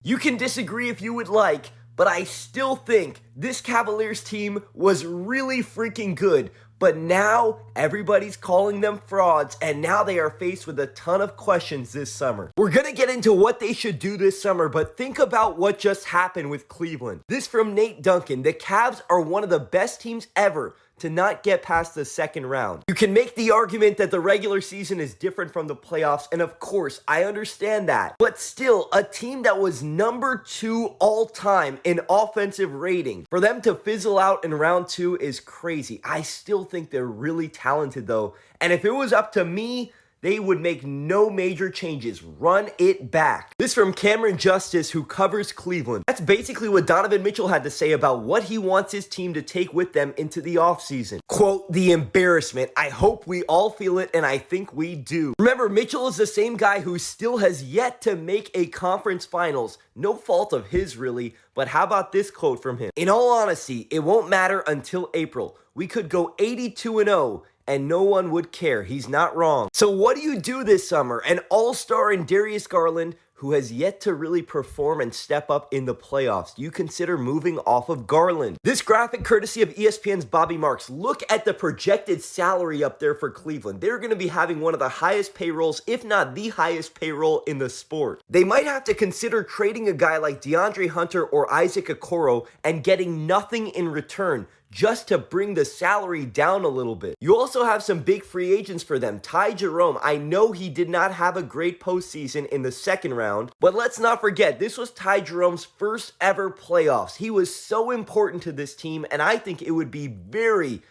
You can disagree if you would like, but I still think this Cavaliers team was really freaking good. But now everybody's calling them frauds, and now they are faced with a ton of questions this summer. We're gonna get into what they should do this summer, but think about what just happened with Cleveland. This from Nate Duncan. The Cavs are one of the best teams ever to not get past the second round. You can make the argument that the regular season is different from the playoffs, and of course, I understand that. But still, a team that was number 2 all-time in offensive rating, for them to fizzle out in round 2 is crazy. I still think they're really talented though, and if it was up to me, they would make no major changes. Run it back. This from Cameron Justice, who covers Cleveland. That's basically what Donovan Mitchell had to say about what he wants his team to take with them into the offseason. Quote, "The embarrassment. I hope we all feel it, and I think we do." Remember, Mitchell is the same guy who still has yet to make a conference finals. No fault of his, really. But how about this quote from him? "In all honesty, it won't matter until April. We could go 82-0. And no one would care. He's not wrong." So what do you do this summer? An all-star in Darius Garland, who has yet to really perform and step up in the playoffs. Do you consider moving off of Garland? This graphic, courtesy of ESPN's Bobby Marks. Look at the projected salary up there for Cleveland. They're going to be having one of the highest payrolls, if not the highest payroll in the sport. They might have to consider trading a guy like DeAndre Hunter or Isaac Okoro and getting nothing in return, just to bring the salary down a little bit. You also have some big free agents for them. Ty Jerome, I know he did not have a great postseason in the second round, but let's not forget, this was Ty Jerome's first ever playoffs. He was so important to this team, and I think it would be very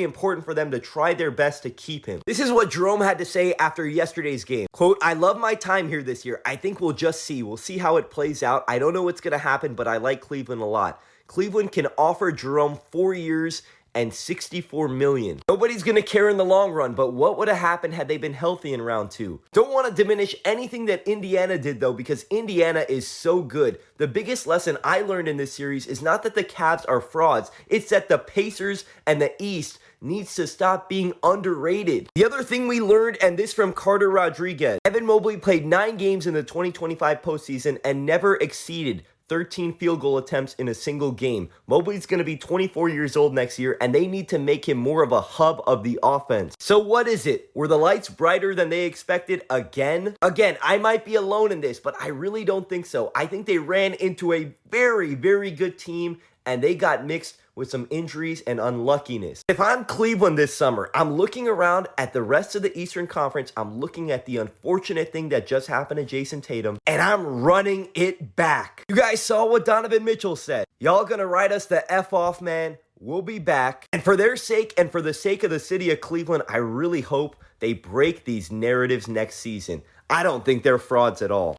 important for them to try their best to keep him. This is what Jerome had to say after yesterday's game. Quote, "I love my time here this year. I think we'll just see. We'll see how it plays out. I don't know what's going to happen, but I like Cleveland a lot. Cleveland can offer Jerome 4 years and $64 million. Nobody's going to care in the long run, but what would have happened had they been healthy in round 2? Don't want to diminish anything that Indiana did, though, because Indiana is so good. The biggest lesson I learned in this series is not that the Cavs are frauds. It's that the Pacers and the East needs to stop being underrated. The other thing we learned, and this from Carter Rodriguez, Evan Mobley played 9 games in the 2025 postseason and never exceeded 13 field goal attempts in a single game. Mobley's going to be 24 years old next year, and they need to make him more of a hub of the offense. So what is it? Were the lights brighter than they expected again? Again, I might be alone in this, but I really don't think so. I think they ran into a very good team, and they got mixed with some injuries and unluckiness. If I'm Cleveland this summer, I'm looking around at the rest of the Eastern Conference. I'm looking at the unfortunate thing that just happened to Jason Tatum, and I'm running it back. You guys saw what Donovan Mitchell said. Y'all gonna write us the F off, man. We'll be back. And for their sake and for the sake of the city of Cleveland, I really hope they break these narratives next season. I don't think they're frauds at all.